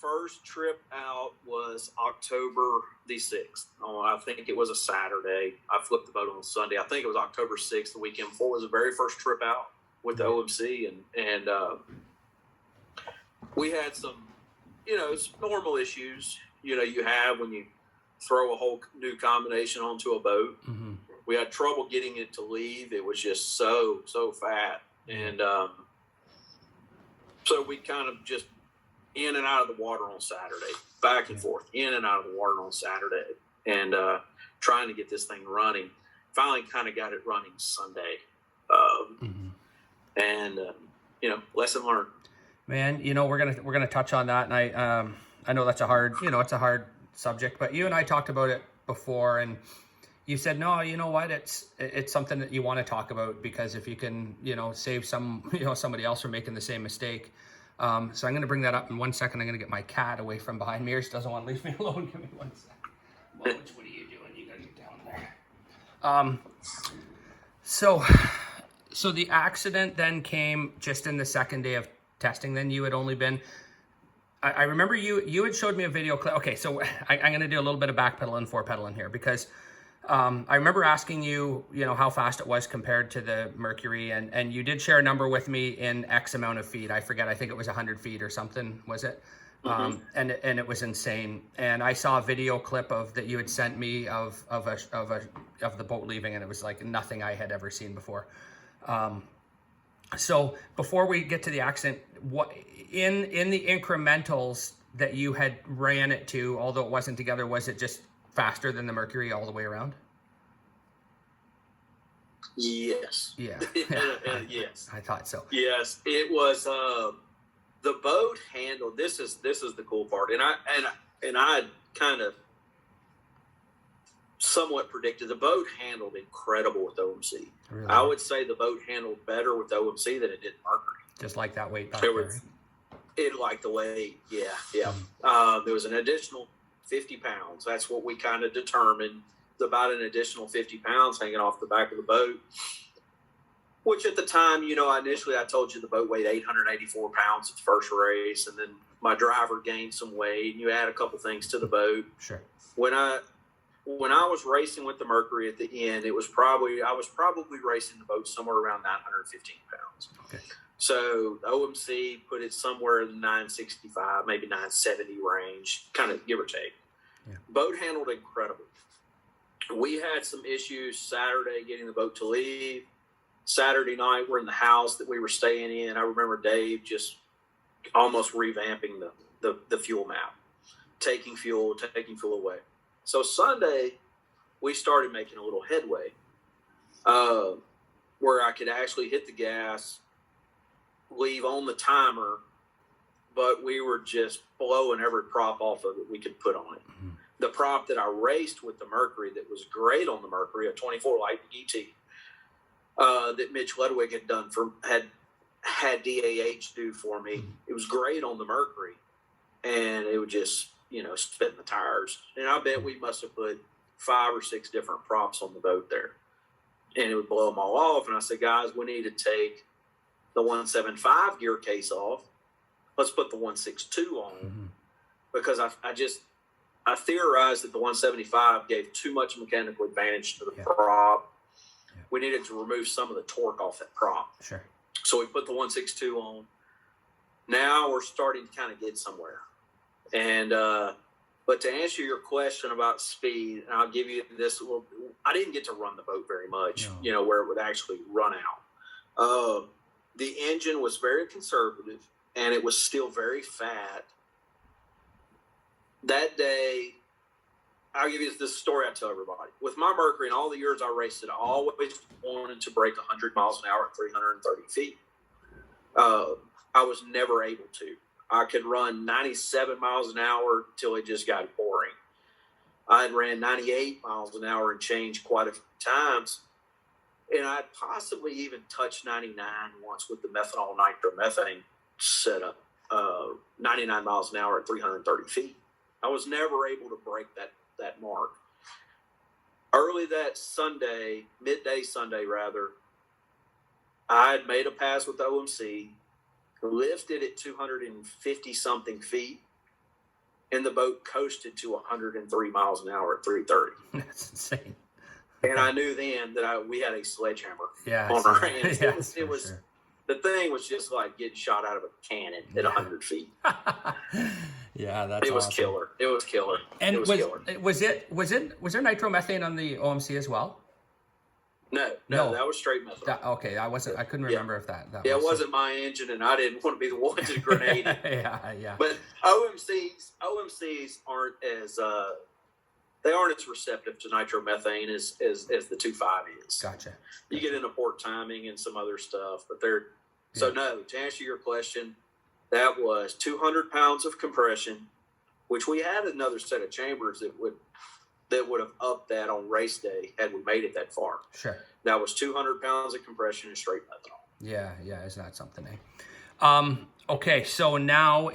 first trip out was October the 6th. Oh, I think it was a Saturday. I flipped the boat on Sunday. I think it was October 6th, the weekend before. It was the very first trip out with the OMC. And we had some, it's normal issues, you have when you throw a whole new combination onto a boat. Mm-hmm. We had trouble getting it to leave. It was just so fat. And so we kind of just in and out of the water on Saturday, back and forth, in and out of the water on Saturday, and trying to get this thing running. Finally kind of got it running Sunday. And, lesson learned. Man, we're gonna touch on that, and I know that's a hard subject, but you and I talked about it before, and you said, no, you know what, it's something that you want to talk about, because if you can, save somebody else from making the same mistake. So I'm going to bring that up in 1 second. I'm going to get my cat away from behind me. He just doesn't want to leave me alone. Give me 1 second. What are you doing? You got to get down there. So the accident then came just in the second day of testing. Then you had only been, I remember you had showed me a video clip. Okay, so I'm going to do a little bit of backpedaling and forepedaling here, because I remember asking you, how fast it was compared to the Mercury, and you did share a number with me in X amount of feet. I forget. I think it was 100 feet or something. Was it? Mm-hmm. And it was insane. And I saw a video clip that you had sent me of the boat leaving, and it was like nothing I had ever seen before. So before we get to the accident, what in the incrementals that you had ran it to, although it wasn't together, was it just faster than the Mercury all the way around? Yes. Yeah. Yes. I thought so. Yes, it was. The boat handled. This is the cool part, and I kind of somewhat predicted the boat handled incredible with OMC. Really? I would say the boat handled better with OMC than it did Mercury. Just like that weight back there. It liked the weight. Yeah. There was an additional 50 pounds. That's what we kind of determined. About an additional 50 pounds hanging off the back of the boat, which at the time, initially I told you the boat weighed 884 pounds at the first race, and then my driver gained some weight, and you add a couple things to the boat. Sure. When I was racing with the Mercury at the end, I was probably racing the boat somewhere around 915 pounds. Okay. So OMC put it somewhere in the 965, maybe 970 range, kind of give or take. Yeah. Boat handled incredible. We had some issues Saturday getting the boat to leave. Saturday night, we're in the house that we were staying in. I remember Dave just almost revamping the fuel map, taking fuel away. So Sunday, we started making a little headway where I could actually hit the gas, leave on the timer, but we were just blowing every prop off of it we could put on it. Mm-hmm. The prop that I raced with the Mercury that was great on the Mercury, a 24 light ET, that Mitch Ludwig had DAH do for me. It was great on the Mercury, and it would just, spin the tires. And I bet we must have put 5 or 6 different props on the boat there, and it would blow them all off. And I said, guys, we need to take the 175 gear case off. Let's put the 162 on, because I theorized that the 175 gave too much mechanical advantage to the prop. Yeah. We needed to remove some of the torque off that prop. Sure. So we put the 162 on. Now we're starting to kind of get somewhere. And but to answer your question about speed, and I'll give you this little. I didn't get to run the boat very much, where it would actually run out. The engine was very conservative, and it was still very fat. That day, I'll give you this story I tell everybody. With my Mercury and all the years I raced it, I always wanted to break 100 miles an hour at 330 feet. I was never able to. I could run 97 miles an hour till it just got boring. I had ran 98 miles an hour and changed quite a few times. And I'd possibly even touched 99 once with the methanol nitromethane setup, 99 miles an hour at 330 feet. I was never able to break that mark. Early that Sunday, midday Sunday rather, I had made a pass with OMC, lifted at 250 something feet, and the boat coasted to 103 miles an hour at 3:30. That's insane. And I knew then that we had a sledgehammer Yeah, on our hands. Yeah, It was the thing was just like getting shot out of a cannon at 100 feet. Yeah, that's it was awesome. killer. It was killer. And it was killer. Was there nitromethane on the OMC as well? No, that was straight methanol. Okay, I couldn't remember if that yeah, was it wasn't my engine, and I didn't want to be the one to grenade it. yeah. But OMCs aren't as they aren't as receptive to nitromethane as the 2.5 is. Gotcha. You get into port timing and some other stuff, but they're so no. To answer your question, that was 200 pounds of compression, which we had another set of chambers that would have upped that on race day had we made it that far. Sure. That was 200 pounds of compression and straight methanol. Yeah, isn't that something, eh? Okay, so now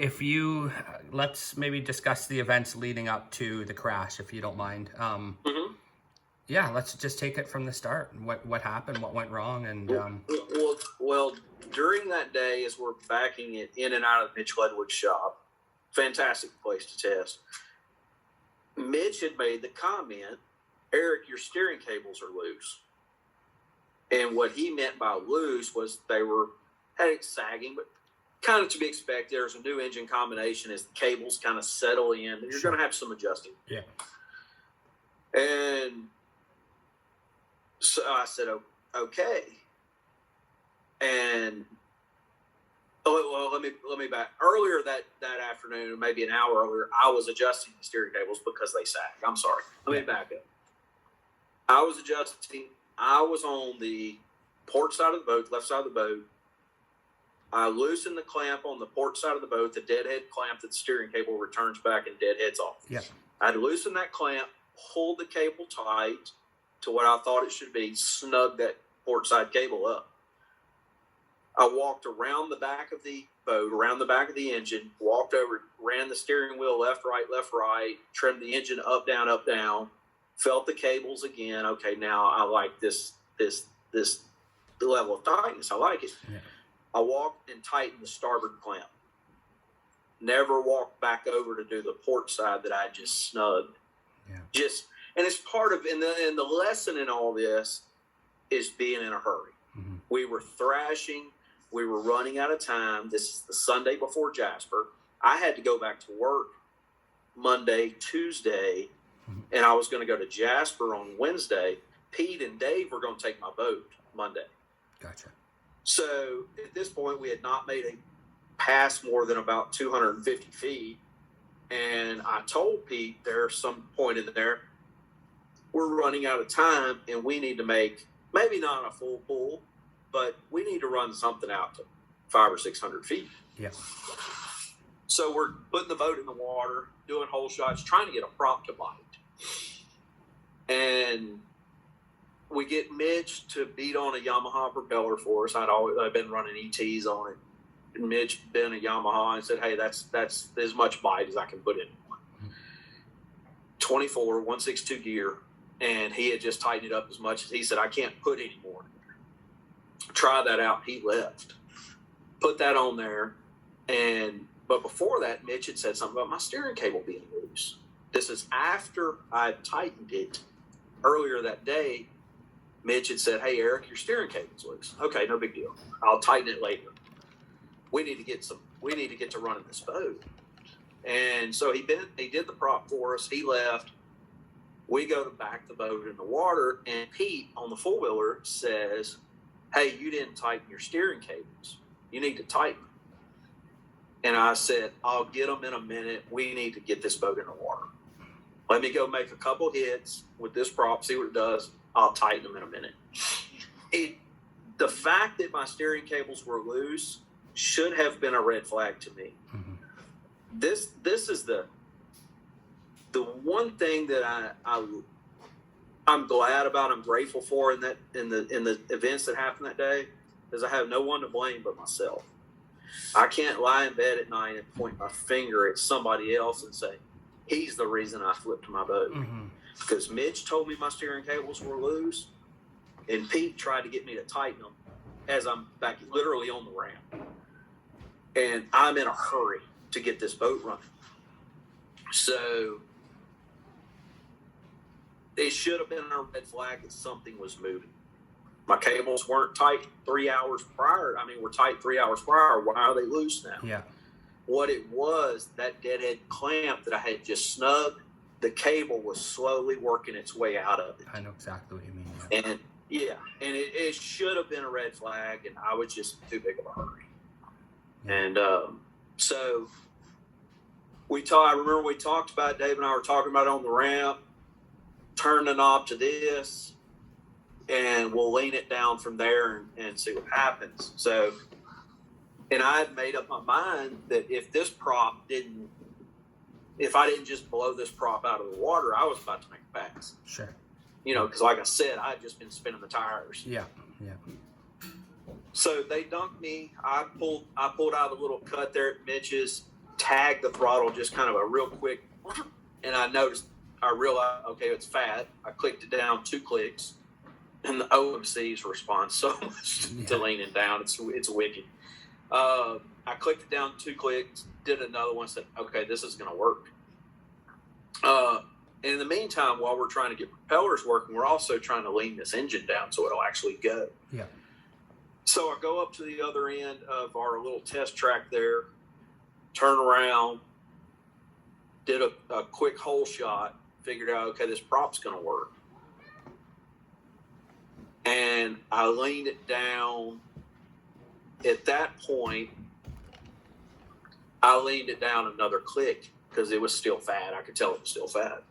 let's maybe discuss the events leading up to the crash, if you don't mind. Yeah, let's just take it from the start. What happened, what went wrong, and well, during that day, as we're backing it in and out of Mitch Ledwood's shop, fantastic place to test. Mitch had made the comment, Eric, your steering cables are loose. And what he meant by loose was they had it sagging, but kind of to be expected. There's a new engine combination as the cables kind of settle in. You're going to have some adjusting. Yeah. And so I said, okay. And let me back. Earlier that afternoon, maybe an hour earlier, I was adjusting the steering cables because they sag. I'm sorry. Let me back up. I was adjusting. I was on the port side of the boat, left side of the boat. I loosened the clamp on the port side of the boat, the deadhead clamp that the steering cable returns back and deadheads off. Yeah. I loosened that clamp, pulled the cable tight to what I thought it should be, snugged that port side cable up. I walked around the back of the boat, around the back of the engine, walked over, ran the steering wheel left, right, trimmed the engine up, down, felt the cables again. Okay, now I like this level of tightness. I like it. Yeah. I walked and tightened the starboard clamp. Never walked back over to do the port side that I just snugged. Yeah. And it's part of, and the lesson in all this is being in a hurry. Mm-hmm. We were thrashing. We were running out of time. This is the Sunday before Jasper. I had to go back to work Monday, Tuesday, and I was going to go to Jasper on Wednesday. Pete and Dave were going to take my boat Monday. Gotcha. So at this point, we had not made a pass more than about 250 feet. And I told Pete there's some point in there, we're running out of time and we need to make maybe not a full pull, but we need to run something out to 500 or 600 feet. Yeah. So we're putting the boat in the water, doing hole shots, trying to get a prop to bite. And we get Mitch to beat on a Yamaha propeller for us. I've been running ETs on it. And Mitch been a Yamaha and said, hey, that's as much bite as I can put in. 24, 162 gear. And he had just tightened it up as much as he said, I can't put any more. Try that out. He left. Put that on there. But before that, Mitch had said something about my steering cable being loose. This is after I tightened it. Earlier that day, Mitch had said, hey, Eric, your steering cable's loose. Okay, no big deal. I'll tighten it later. We need to get to running this boat. And so he did the prop for us. He left. We go to back the boat in the water, and Pete on the four-wheeler says, hey, you didn't tighten your steering cables. You need to tighten them. And I said, I'll get them in a minute. We need to get this boat in the water. Let me go make a couple hits with this prop, see what it does. I'll tighten them in a minute. The fact that my steering cables were loose should have been a red flag to me. Mm-hmm. This is the one thing that I'm glad about. I'm grateful for in the events that happened that day is I have no one to blame but myself. I can't lie in bed at night and point my finger at somebody else and say he's the reason I flipped my boat. Mm-hmm. Because Mitch told me my steering cables were loose, and Pete tried to get me to tighten them as I'm back literally on the ramp. And I'm in a hurry to get this boat running. So it should have been a red flag that something was moving. My cables weren't tight 3 hours prior. I mean, we're tight 3 hours prior. Why are they loose now? Yeah. What it was, that deadhead clamp that I had just snugged, the cable was slowly working its way out of it. I know exactly what you mean. Yeah. And it should have been a red flag, and I was just too big of a hurry. Yeah. And so I remember we talked about, Dave and I were talking about it on the ramp, turn the knob to this, and we'll lean it down from there and see what happens. So, and I had made up my mind that if I didn't just blow this prop out of the water, I was about to make a pass. Sure. Because like I said, I had just been spinning the tires. Yeah. So they dunked me. I pulled out a little cut there at Mitch's, tagged the throttle, just kind of a real quick, and I realized, okay, it's fat. I clicked it down 2 clicks, and the OMCs respond so much to leaning down. It's wicked. I clicked it down 2 clicks, did another one, said, okay, this is going to work. And in the meantime, while we're trying to get propellers working, we're also trying to lean this engine down so it'll actually go. Yeah. So I go up to the other end of our little test track there, turn around, did a quick hole shot, figured out, okay, this prop's going to work. And I leaned it down. At that point, I leaned it down another click because it was still fat. I could tell it was still fat.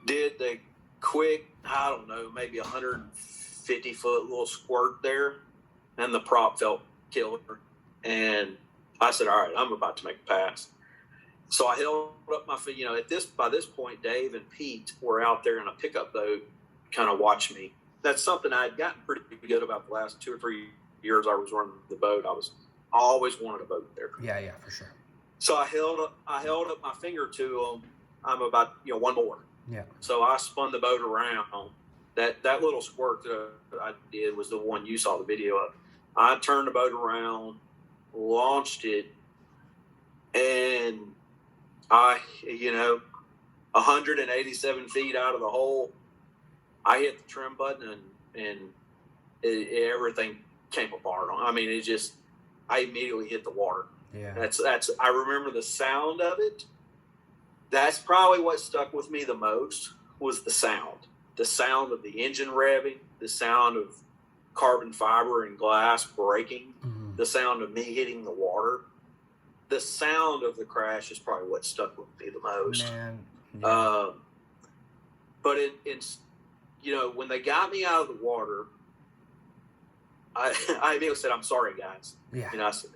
Did the quick, I don't know, maybe 150-foot little squirt there, and the prop felt killer. And I said, all right, I'm about to make a pass. So I held up my feet. By this point, Dave and Pete were out there in a pickup boat, kind of watching me. That's something I'd gotten pretty good about the last 2 or 3 years I was running the boat. I always wanted a boat there. Yeah, for sure. So I held up my finger to them. I'm about, one more. Yeah. So I spun the boat around. That little squirt that I did was the one you saw the video of. I turned the boat around, launched it, and 187 feet out of the hole, I hit the trim button and everything came apart. I mean, I immediately hit the water. Yeah. I remember the sound of it. That's probably what stuck with me the most was the sound of the engine revving, the sound of carbon fiber and glass breaking, the sound of me hitting the water. The sound of the crash is probably what stuck with me the most. Man. Yeah. But when they got me out of the water, I immediately said, "I'm sorry, guys." Yeah.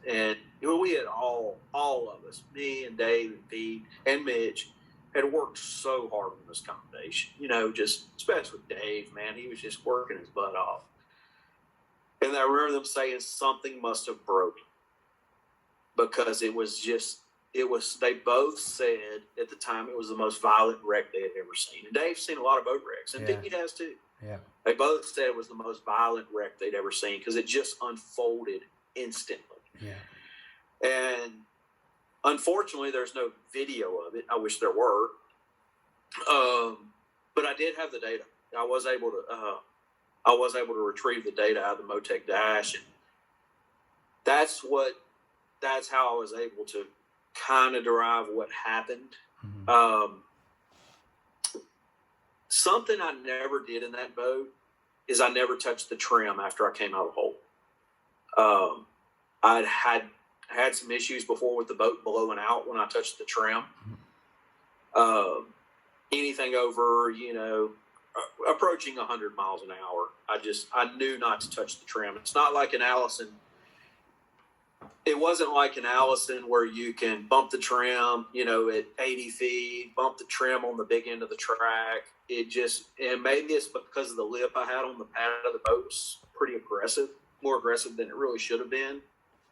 And we had all of us, me and Dave and Pete and Mitch, had worked so hard on this combination. Just especially with Dave, man, he was just working his butt off. And I remember them saying something must have broken because they both said at the time it was the most violent wreck they had ever seen. And Dave's seen a lot of boat wrecks, and Pete has too. Yeah. They both said it was the most violent wreck they'd ever seen because it just unfolded instantly. Yeah. And unfortunately, there's no video of it. I wish there were. But I did have the data. I was able to retrieve the data out of the Motec dash, and that's how I was able to kind of derive what happened. Mm-hmm. Something I never did in that boat is I never touched the trim after I came out of the hole. I'd had some issues before with the boat blowing out when I touched the trim. Anything over, approaching 100 miles an hour, I knew not to touch the trim. It's not like an Allison. It wasn't like an Allison where you can bump the trim, at 80 feet, bump the trim on the big end of the track. And maybe it's because of the lip I had on the pad of the boat was pretty aggressive, more aggressive than it really should have been.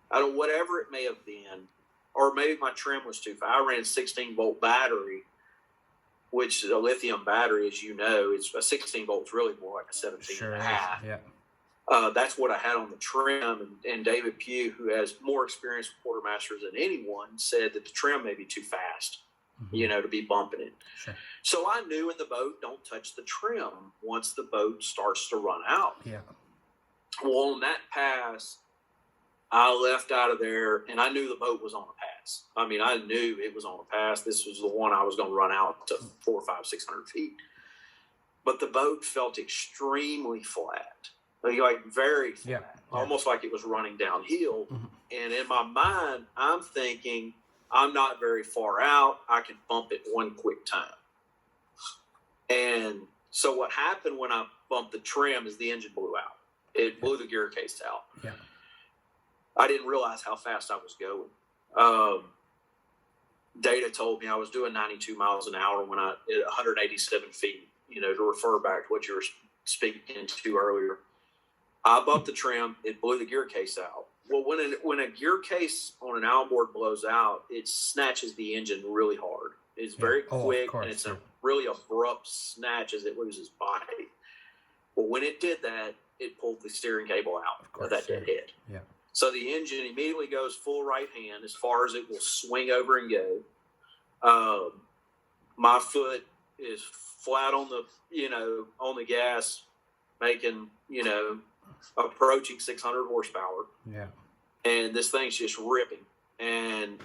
Whatever it may have been, or maybe my trim was too fast. I ran 16-volt battery, which is a lithium battery, as you know. It's a 16 volts, really more like a 17 and a half. Yeah. That's what I had on the trim, and David Pugh, who has more experience with quartermasters than anyone, said that the trim may be too fast. to be bumping it. Sure. So I knew in the boat, don't touch the trim once the boat starts to run out. Yeah. Well, on that pass, I left out of there, and I knew the boat was on a pass. I mean, I knew it was on a pass. This was the one I was going to run out to 400, 500, 600 feet. But the boat felt extremely flat, like very flat, almost like it was running downhill. And in my mind, I'm thinking, I'm not very far out. I can bump it one quick time. And so what happened when I bumped the trim is the engine blew out. It blew the gear case out. Yeah. I didn't realize how fast I was going. Data told me I was doing 92 miles an hour when at 187 feet, to refer back to what you were speaking to earlier. I bumped the trim. It blew the gear case out. Well, when a gear case on an outboard blows out, it snatches the engine really hard. It's very quick, and it's a really abrupt snatch as it loses body. Well, when it did that, it pulled the steering cable out of that dead head. Yeah. So the engine immediately goes full right hand as far as it will swing over and go. My foot is flat on the, on the gas, making, approaching 600 horsepower. Yeah. And this thing's just ripping. And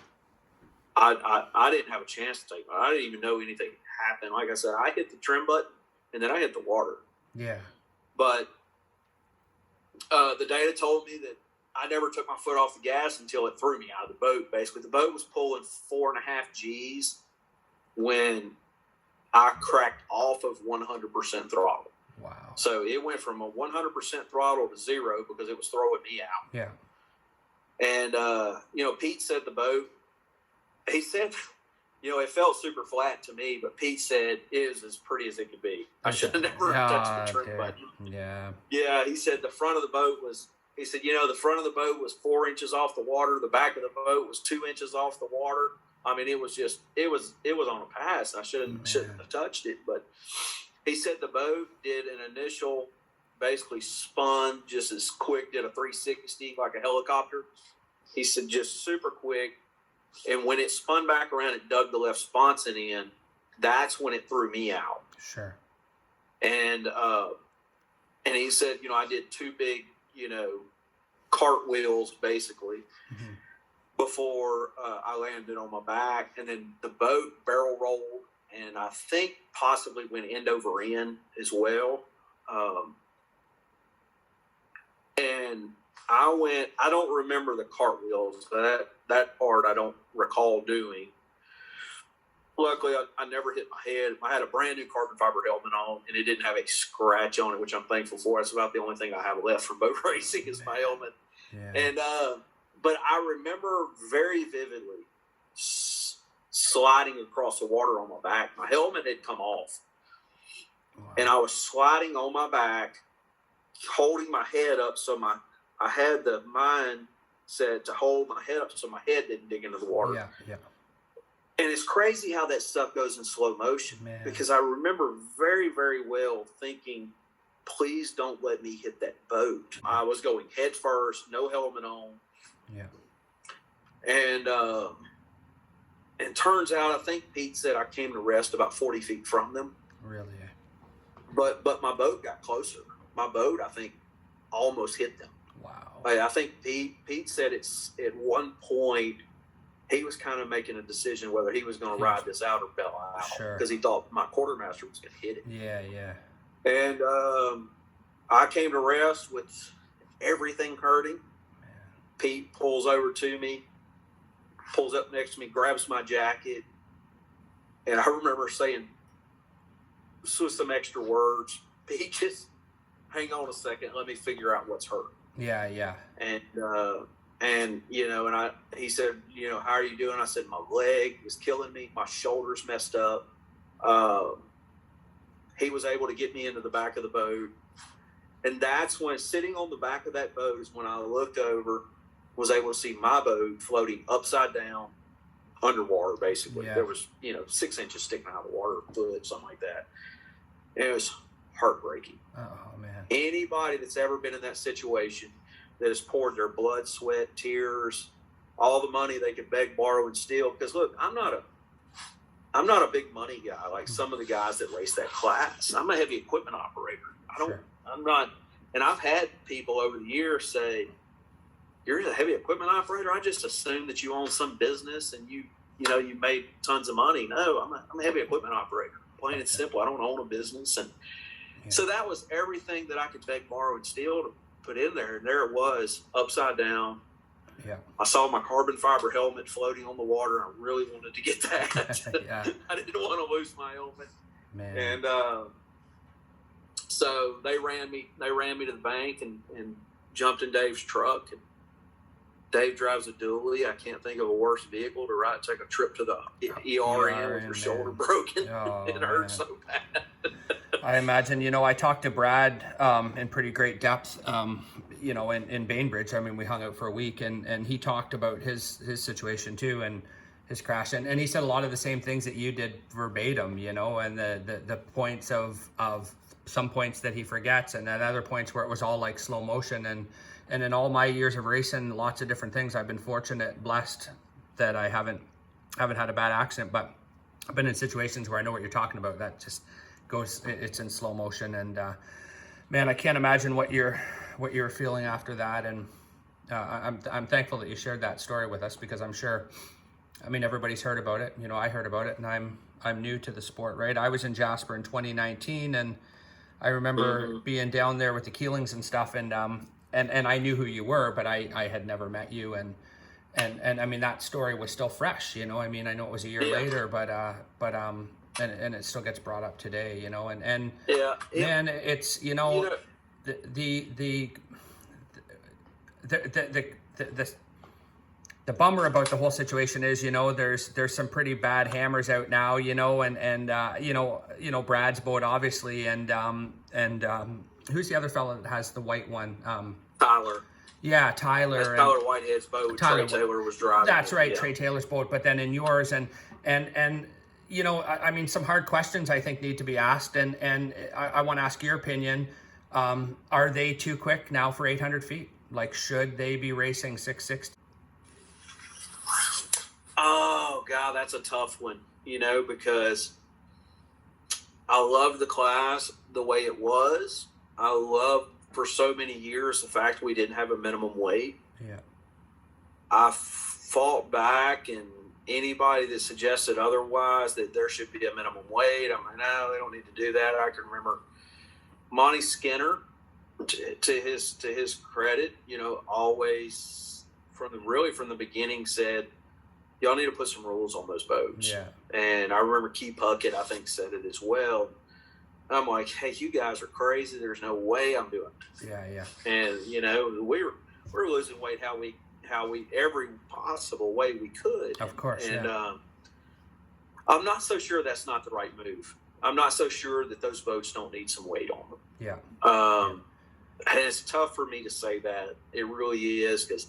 I didn't have a chance to take it. I didn't even know anything happened. Like I said, I hit the trim button and then I hit the water. Yeah. But the data told me that I never took my foot off the gas until it threw me out of the boat. Basically, the boat was pulling 4.5 Gs when I cracked off of 100% throttle. Wow. So it went from a 100% throttle to zero because it was throwing me out. Yeah. And, Pete said the boat, he said, it felt super flat to me, but Pete said it was as pretty as it could be. I should have never touched the trim button. Yeah. Yeah, he said the front of the boat was, the front of the boat was 4 inches off the water. The back of the boat was 2 inches off the water. I mean, it was on a pass. I shouldn't have touched it, but he said the boat did an initial, basically spun just as quick, did a 360 like a helicopter. He said just super quick. And when it spun back around, it dug the left sponson in. That's when it threw me out. Sure. And he said, I did two big, cartwheels basically before I landed on my back. And then the boat barrel rolled, and I think possibly went end over end as well. And I don't remember the cartwheels. That part I don't recall doing. Luckily, I never hit my head. I had a brand new carbon fiber helmet on, and it didn't have a scratch on it, which I'm thankful for. That's about the only thing I have left from boat racing is my helmet. Yeah. And but I remember very vividly sliding across the water on my back. My helmet had come off, and I was sliding on my back, holding my head up so I had the mindset to hold my head up so my head didn't dig into the water. Yeah, yeah. And it's crazy how that stuff goes in slow motion, because I remember very, very well thinking, please don't let me hit that boat. I was going head first, no helmet on. Yeah. And turns out, I think Pete said I came to rest about 40 feet from them. Really? But my boat got closer. My boat, I think, almost hit them. Wow. I think Pete said it's at one point he was kind of making a decision whether he was going to ride this out or bail out, because he thought my quartermaster was going to hit it. Yeah, yeah. And I came to rest with everything hurting. Man. Pete pulls over to me, pulls up next to me, grabs my jacket, and I remember saying with some extra words, Pete, just hang on a second, let me figure out what's hurt. Yeah, yeah. And he said, how are you doing? I said, my leg was killing me. My shoulders messed up. He was able to get me into the back of the boat. And that's when, sitting on the back of that boat, is when I looked over, was able to see my boat floating upside down underwater, basically. Yeah. There was, 6 inches sticking out of the water, foot, something like that. And it was heartbreaking. Oh, man. Anybody that's ever been in that situation, that has poured their blood, sweat, tears, all the money they could beg, borrow, and steal. Because look, I'm not I'm not a big money guy like some of the guys that race that class. I'm a heavy equipment operator. I'm not, and I've had people over the years say, "You're a heavy equipment operator? I just assumed that you own some business and you made tons of money." No, I'm a heavy equipment operator. Plain and simple. I don't own a business. And so that was everything that I could beg, borrow, and steal to put in there. And there it was, upside down. Yeah. I saw my carbon fiber helmet floating on the water. I really wanted to get that. Yeah. I didn't want to lose my helmet. Man. And so they ran me to the bank and jumped in Dave's truck. And Dave drives a dually. I can't think of a worse vehicle to take a trip to the ER in with your shoulder broken. Oh, it hurt so bad. I imagine, I talked to Brad in pretty great depth, in Bainbridge. I mean, we hung out for a week, and he talked about his situation too, and his crash. And he said a lot of the same things that you did verbatim, and the points of some points that he forgets, and then other points where it was all like slow motion. And in all my years of racing, lots of different things, I've been fortunate, blessed that I haven't had a bad accident, but I've been in situations where I know what you're talking about. That just it's in slow motion. And man, I can't imagine what you're feeling after that. And I'm thankful that you shared that story with us, because I'm sure, everybody's heard about it. I heard about it, and I'm new to the sport, right? I was in Jasper in 2019, and I remember being down there with the Keelings and stuff, and I knew who you were, but I had never met you, and that story was still fresh, I know it was a year later, but and it still gets brought up today, and man, it's the bummer about the whole situation is, there's some pretty bad hammers out now, and Brad's boat obviously, and who's the other fella that has the white one? Tyler. Yeah, Tyler. That's Tyler Whitehead's boat. Trey Taylor was driving. That's right, Trey Taylor's boat. But then in yours, and some hard questions I think need to be asked, and I want to ask your opinion. Are they too quick now for 800 feet? Like, should they be racing 660? Oh God, that's a tough one. Because I love the class the way it was. I love, for so many years, the fact we didn't have a minimum weight. Yeah. I fought back, and anybody that suggested otherwise, that there should be a minimum weight, I'm like, no, they don't need to do that. I can remember Monty Skinner, to his credit, always from the beginning said, y'all need to put some rules on those boats. Yeah. And I remember Key Puckett, I think, said it as well. I'm like, hey, you guys are crazy. There's no way I'm doing it. Yeah. And we're losing weight how we every possible way we could. Of course. And I'm not so sure that's not the right move. I'm not so sure that those boats don't need some weight on them. Yeah. And it's tough for me to say that. It really is, because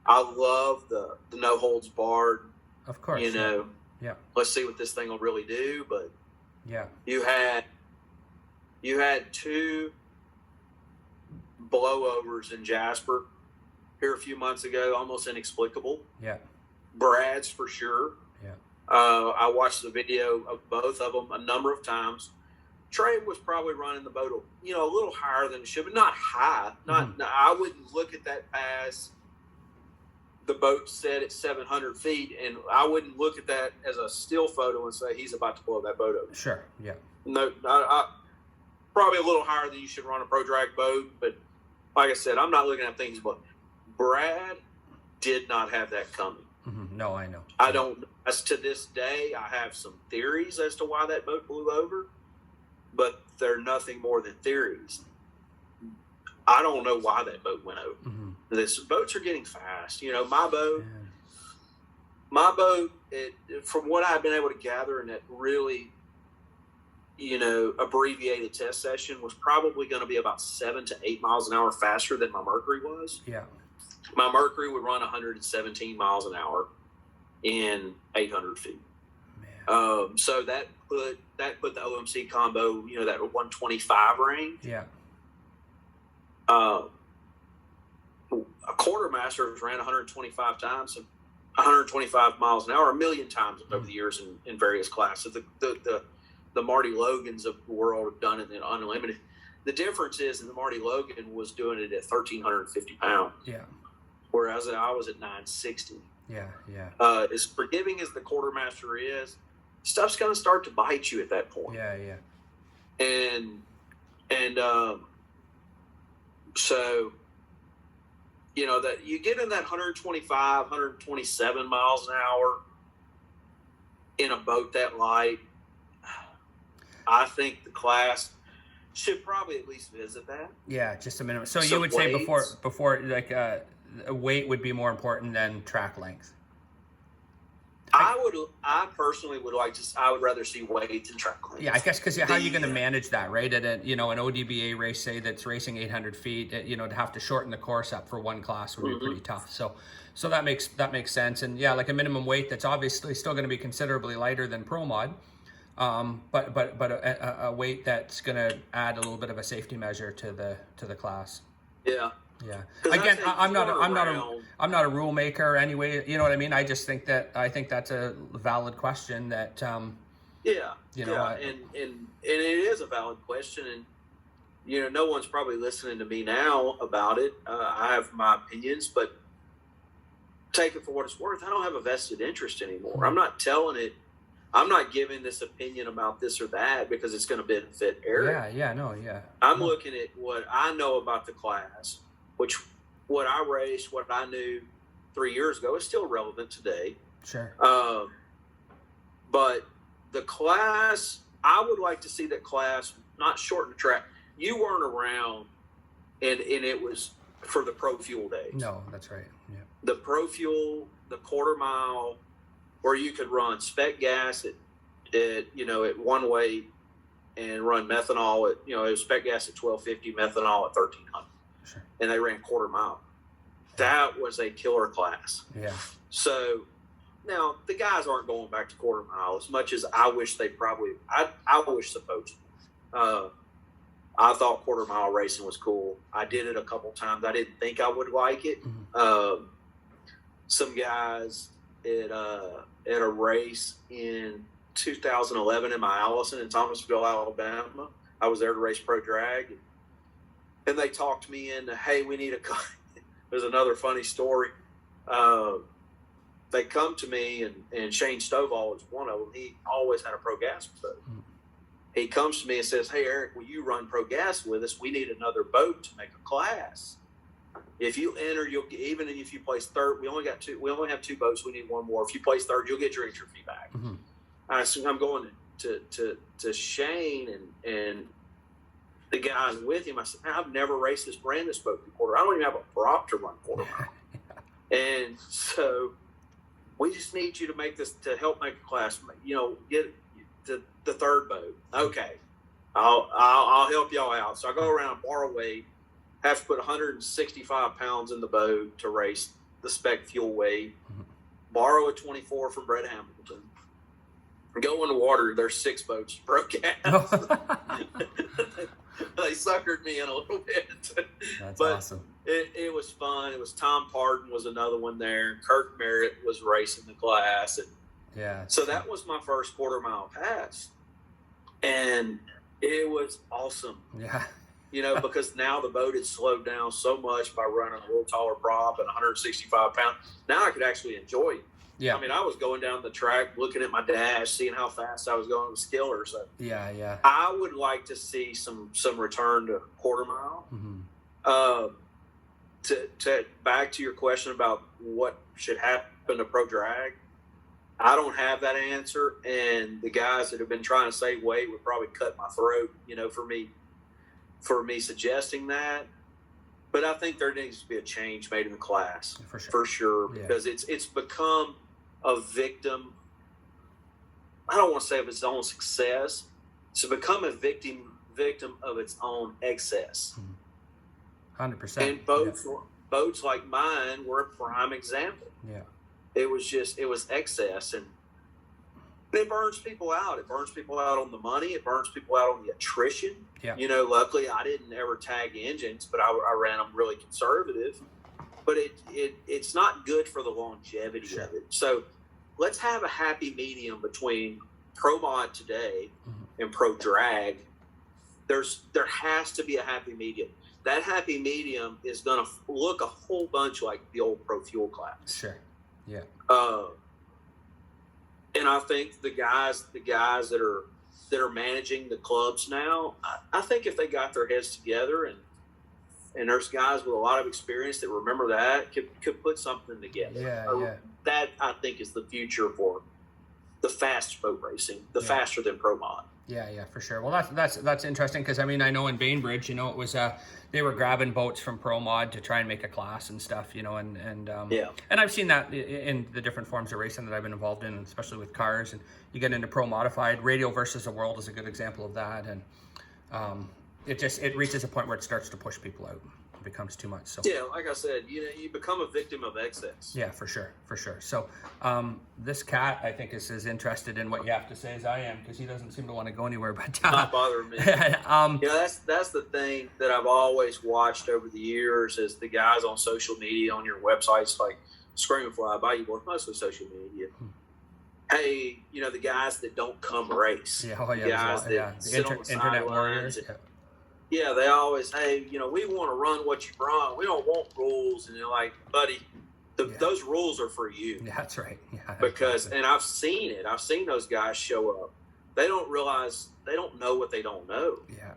I love the no holds barred. Of course. Yeah. Let's see what this thing will really do. But yeah, you had 2 blowovers in Jasper here a few months ago, almost inexplicable. Yeah. Brad's for sure. Yeah. I watched the video of both of them a number of times. Trey was probably running the boat, a little higher than it should, but not high. I wouldn't look at that pass. The boat set at 700 feet, and I wouldn't look at that as a still photo and say he's about to blow that boat over. Sure. Yeah. No, I probably a little higher than you should run a pro drag boat, but like I said, I'm not looking at things. But Brad did not have that coming. Mm-hmm. No, I know. I don't. As to this day, I have some theories as to why that boat blew over, but they're nothing more than theories. I don't know why that boat went over. Mm-hmm. Boats are getting fast. My boat, from what I've been able to gather in that really, abbreviated test session, was probably going to be about 7 to 8 miles an hour faster than my Mercury was. Yeah. My Mercury would run 117 miles an hour in 800 feet. Man. So that put the OMC combo, that 125 range. Yeah. A quartermaster ran 125 times, and 125 miles an hour a million times over the years in various classes. The Marty Logans of the world have done it in unlimited. The difference is that Marty Logan was doing it at 1,350 pounds. Yeah. Whereas I was at 960. Yeah. As forgiving as the quartermaster is, stuff's going to start to bite you at that point. Yeah. And so, you know, that you get in that 125, 127 miles an hour in a boat that light, I think the class should probably at least visit that. Yeah, just a minimum. So Some you would say weights. before like weight would be more important than track length. I personally would I would rather see weights and track length. Yeah, I guess because how are you going to manage that, right? At an ODBA race, say that's racing 800 feet, to have to shorten the course up for one class would be pretty tough. So that makes sense. And yeah, like a minimum weight that's obviously still going to be considerably lighter than Pro Mod, but a weight that's going to add a little bit of a safety measure to the class. Yeah. Yeah. Again, I'm not a rule maker anyway. You know what I mean? I just think that's a valid question that. And it is a valid question, and no one's probably listening to me now about it. I have my opinions, but take it for what it's worth. I don't have a vested interest anymore. Mm-hmm. I'm not telling it. I'm not giving this opinion about this or that because it's going to benefit Eric. I'm looking at what I know about the class, which what I raced, what I knew 3 years ago is still relevant today. Sure. But the class, I would like to see that class not shorten the track. You weren't around, and it was for the Pro Fuel days. No, that's right. Yeah. The Pro Fuel, the quarter mile, where you could run spec gas at one weight and run methanol at it was spec gas at 1250, methanol at 1300. Sure. And they ran quarter mile. That was a killer class. Yeah. So now the guys aren't going back to quarter mile as much as I wish they probably. I wish supposed. I thought quarter mile racing was cool. I did it a couple times. I didn't think I would like it. Mm-hmm. Some guys at a race in 2011 in my Allison in Thomasville, Alabama. I was there to race pro drag, and they talked me into, hey, we need a. There's another funny story. They come to me, and Shane Stovall is one of them. He always had a pro gas boat. Mm-hmm. He comes to me and says, hey, Eric, will you run pro gas with us? We need another boat to make a class. If you enter, even if you place third, we only have two boats. We need one more. If you place third, you'll get your entry fee back. Mm-hmm. I'm going to Shane and the guys with him. I said, man, I've never raced this brand this boat before. I don't even have a prop to run quarter mile. And so we just need you to help make a class. Get the third boat. Okay, I'll help y'all out. So I go around, borrow weight, have to put 165 pounds in the boat to race the spec fuel weight. Mm-hmm. Borrow a 24 from Brett Hamilton. Go in the water. There's 6 boats broke out. They suckered me in a little bit. That's but awesome. It was fun. It was Tom Pardon was another one there. Kirk Merritt was racing the class, and so that was my first quarter mile pass, and it was awesome. Yeah. Because now the boat had slowed down so much by running a little taller prop and 165 pounds. Now I could actually enjoy it. Yeah. I mean, I was going down the track, looking at my dash, seeing how fast I was going with Skiller. So yeah. I would like to see some return to quarter mile. Mm-hmm. To back to your question about what should happen to pro drag, I don't have that answer, and the guys that have been trying to save weight would probably cut my throat, for me suggesting that. But I think there needs to be a change made in the class for sure, because it's become a victim. I don't want to say of its own success. It's become a victim of its own excess. 100%. And boats like mine were a prime example. Yeah. It was excess, and it burns people out. It burns people out on the money. It burns people out on the attrition. Yeah. Luckily I didn't ever tag engines, but I ran them really conservative. but it's not good for the longevity Sure. of it. So let's have a happy medium between pro mod today and pro drag. There has to be a happy medium. That happy medium is going to look a whole bunch like the old pro fuel class. Sure. Yeah. And I think the guys that are managing the clubs now, I think if they got their heads together and there's guys with a lot of experience that remember that could put something together. Yeah. That I think is the future for the fast boat racing, faster than pro mod. Yeah, for sure. Well, that's interesting because I mean I know in Bainbridge, you know, it was they were grabbing boats from pro mod to try and make a class and stuff, you know, and I've seen that in the different forms of racing that I've been involved in, especially with cars. And you get into pro modified. Radio versus the World is a good example of that, and it reaches a point where it starts to push people out. It becomes too much. So yeah, like I said, you become a victim of excess. Yeah, for sure. So this cat, I think, is as interested in what you have to say as I am because he doesn't seem to want to go anywhere. But not bothering me. That's the thing that I've always watched over the years is the guys on social media, on your websites, like Scream and Fly By You, both mostly social media. Hey, the guys that don't come race. Yeah, the guys that sit on the internet warriors. Yeah, they always, hey, we want to run what you run. We don't want rules. And you're like, buddy, those rules are for you. Yeah, that's right. Yeah, because, and I've seen it. I've seen those guys show up. They don't realize, they don't know what they don't know. Yeah.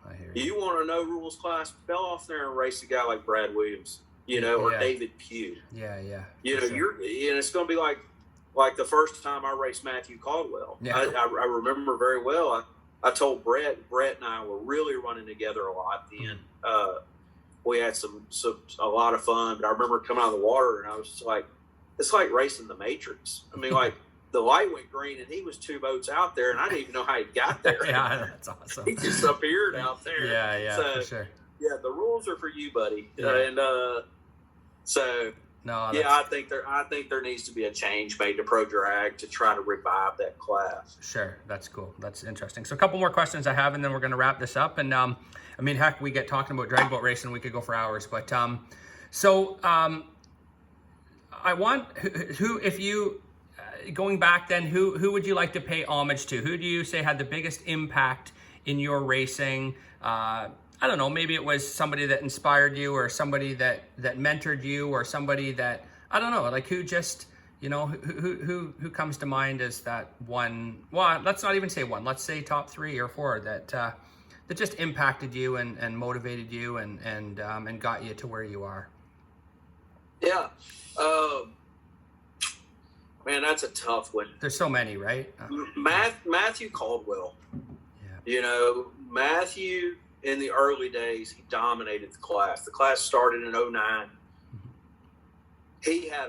I hear you. You want to know rules class? Fell off there and race a guy like Brad Williams, or David Pugh. Yeah. It's going to be like the first time I raced Matthew Caldwell. Yeah. I remember very well. I told Brett and I were really running together a lot then. We had a lot of fun, but I remember coming out of the water and I was just like, it's like racing the Matrix. I mean, like the light went green and he was 2 boats out there and I didn't even know how he got there. Yeah, that's awesome. He just appeared out there. Yeah, so, for sure. Yeah, the rules are for you, buddy. Yeah. I think there needs to be a change made to pro drag to try to revive that class. Sure, that's cool. That's interesting. So a couple more questions I have, and then we're going to wrap this up. And I mean, heck, we get talking about drag boat racing, we could go for hours. But I want who if you going back then, who would you like to pay homage to? Who do you say had the biggest impact in your racing? I don't know, maybe it was somebody that inspired you or somebody that mentored you or somebody that, I don't know, like who just, who comes to mind as that one, well, let's not even say one, let's say top 3 or 4 that just impacted you and motivated you and got you to where you are. Yeah. Man, that's a tough one. There's so many, right? Matthew Caldwell. Yeah. Matthew, in the early days, he dominated the class. The class started in 2009. He had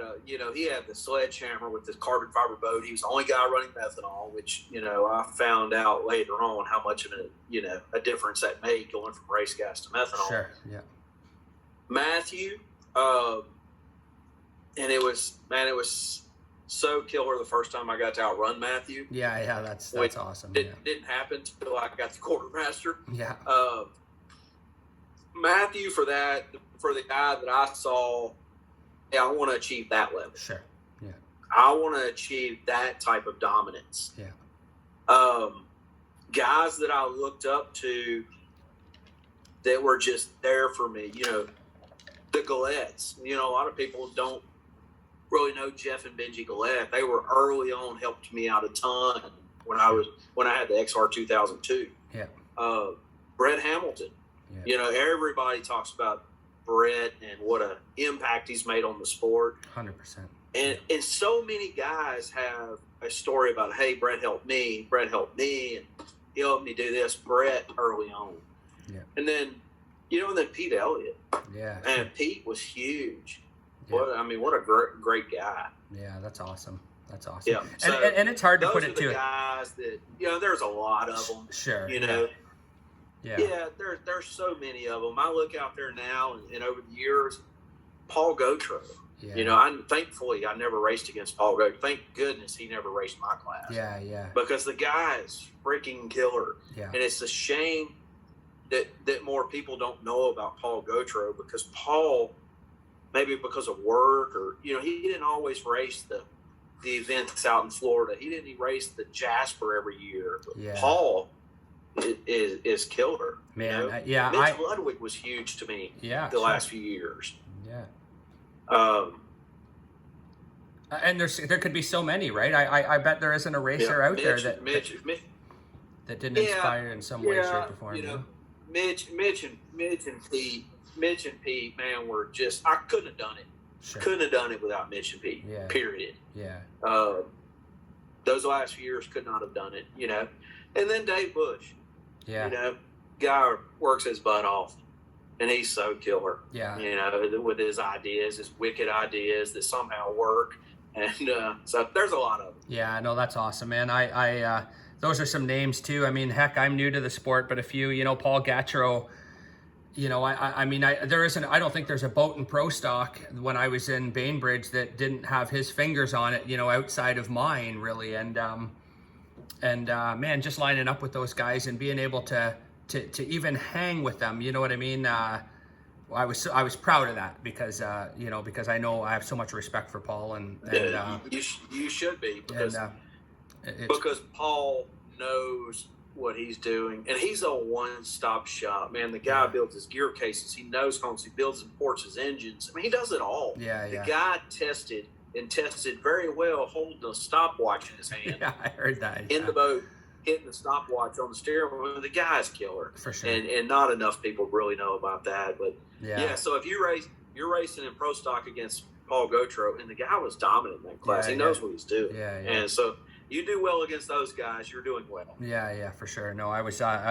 the sledgehammer with this carbon fiber boat. He was the only guy running methanol, which, I found out later on how much of a difference that made going from race gas to methanol. Sure, yeah. Matthew, and it was so killer the first time I got to outrun Matthew. Yeah, that's awesome. Didn't happen until I got the quartermaster. Yeah. Matthew, for the guy that I saw, I want to achieve that level. Sure. Yeah. I want to achieve that type of dominance. Yeah. Guys that I looked up to that were just there for me, the Gillettes. A lot of people don't really know Jeff and Benji Gillette. They were early on, helped me out a ton when I had the XR 2002. Yeah. Brett Hamilton. Yeah. Everybody talks about Brett and what an impact he's made on the sport. 100%. And so many guys have a story about, hey, Brett helped me, and he helped me do this. Brett early on. Yeah. And then, and then Pete Elliott. Yeah. And Pete was huge. Yeah. What a great guy. Yeah, that's awesome. Yeah, so and it's hard to put it to it. Guys that there's a lot of them. Sure. Yeah. Yeah. There's so many of them. I look out there now, and over the years, Paul Gautreaux. Yeah. Thankfully I never raced against Paul Gautreaux. Thank goodness he never raced my class. Yeah. Because the guy is freaking killer. Yeah. And it's a shame that more people don't know about Paul Gautreaux because Paul maybe because of work, or he didn't always race the events out in Florida. He didn't race the Jasper every year. But Yeah. Paul is killer. Man, Mitch Ludwig was huge to me. Yeah, the last few years. Yeah. And there could be so many, right? I bet there isn't a racer out there that didn't inspire in some way, shape, or form. Mitch and Pete, man, were just, I couldn't have done it. Sure. Couldn't have done it without Mitch and Pete. Yeah. Period. Yeah. Those last few years could not have done it. And then Dave Bush. Yeah. Guy works his butt off, and he's so killer. Yeah. With his ideas, his wicked ideas that somehow work. And so there's a lot of them. Yeah, no, that's awesome, man. I those are some names too. I mean, heck, I'm new to the sport, but a few, Paul Gattro, I don't think there's a boat in pro stock when I was in Bainbridge that didn't have his fingers on it, outside of mine, really. And man, just lining up with those guys and being able to even hang with them, you know what I mean? I was proud of that because I know I have so much respect for Paul, and you should be, because Paul knows what he's doing, and he's a one-stop shop, man. The guy builds his gear cases, he knows homes, he builds and ports his engines. I mean, he does it all. The guy tested very well, holding a stopwatch in his hand. Yeah, I heard that. In the boat, hitting the stopwatch on the steering wheel. The guy's killer. For sure. And not enough people really know about that. But yeah, so if you're racing in pro stock against Paul Gautreaux, and the guy was dominant in that class. He knows what he's doing. Yeah. And so you do well against those guys, you're doing well. Yeah, for sure. No, I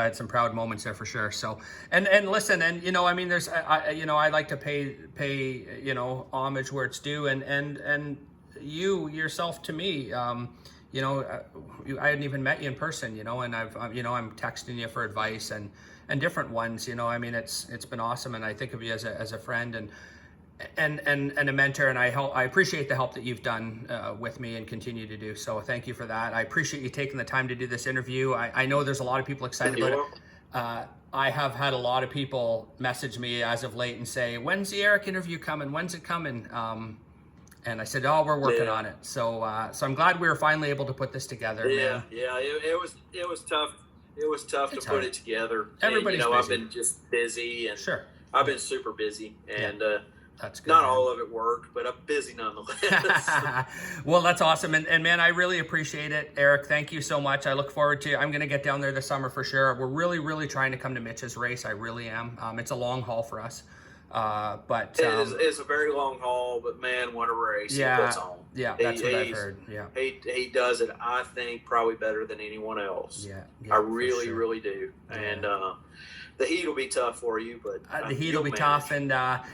had some proud moments there for sure. So, and listen, and there's, I like to pay homage where it's due, and you yourself to me, I hadn't even met you in person, and I'm texting you for advice and different ones, it's been awesome, and I think of you as a friend and a mentor, and I appreciate the help that you've done with me and continue to do. So thank you for that. I appreciate you taking the time to do this interview. I know there's a lot of people excited about it. I have had a lot of people message me as of late and say, "When's the Erik interview coming? When's it coming?" And I said, "Oh, we're working on it." So I'm glad we were finally able to put this together. Man. It was tough. It was tough to put it together. Everybody's busy. I've been just busy, and sure, I've been super busy, and that's good. Not all of it worked, but I'm busy nonetheless. Well, that's awesome, and man, I really appreciate it, Erik. Thank you so much. I look forward to. I'm going to get down there this summer for sure. We're really trying to come to Mitch's race. I really am. It's a long haul for us. But it's a very long haul, but man, what a race he puts on. Yeah, that's what I've heard. Yeah, he does it, I think, probably better than anyone else. Yeah, I really do. Yeah. And the heat will be tough for you, but the heat will be tough. And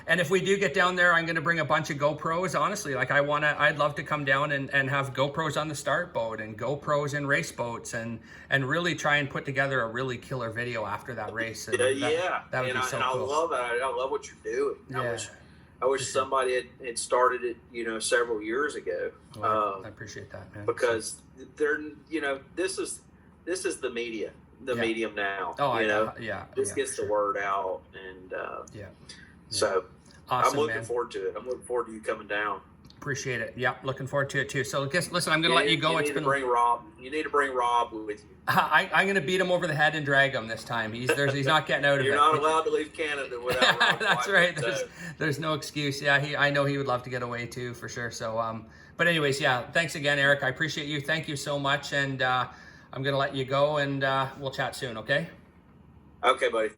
if we do get down there, I'm going to bring a bunch of GoPros. Honestly, like I'd love to come down and have GoPros on the start boat and GoPros in race boats and really try and put together a really killer video after that race. And that would be so cool. I love that. I love what you're doing. Yeah. I wish somebody had started it, several years ago. Well, I appreciate that, man. Because they're, this is the media. Medium now. This gets the word out, and so awesome, I'm looking forward to it. I'm looking forward to you coming down. Appreciate it. Yeah, looking forward to it too. So listen, I'm going to let you go. You need to bring Rob with you. I'm going to beat him over the head and drag him this time. He's not getting out of it. You're not allowed to leave Canada without Rob. That's right. There's no excuse. Yeah, I know he would love to get away too, for sure. So but anyways, thanks again, Erik. I appreciate you. Thank you so much, and I'm going to let you go, and we'll chat soon, okay? Okay, buddy.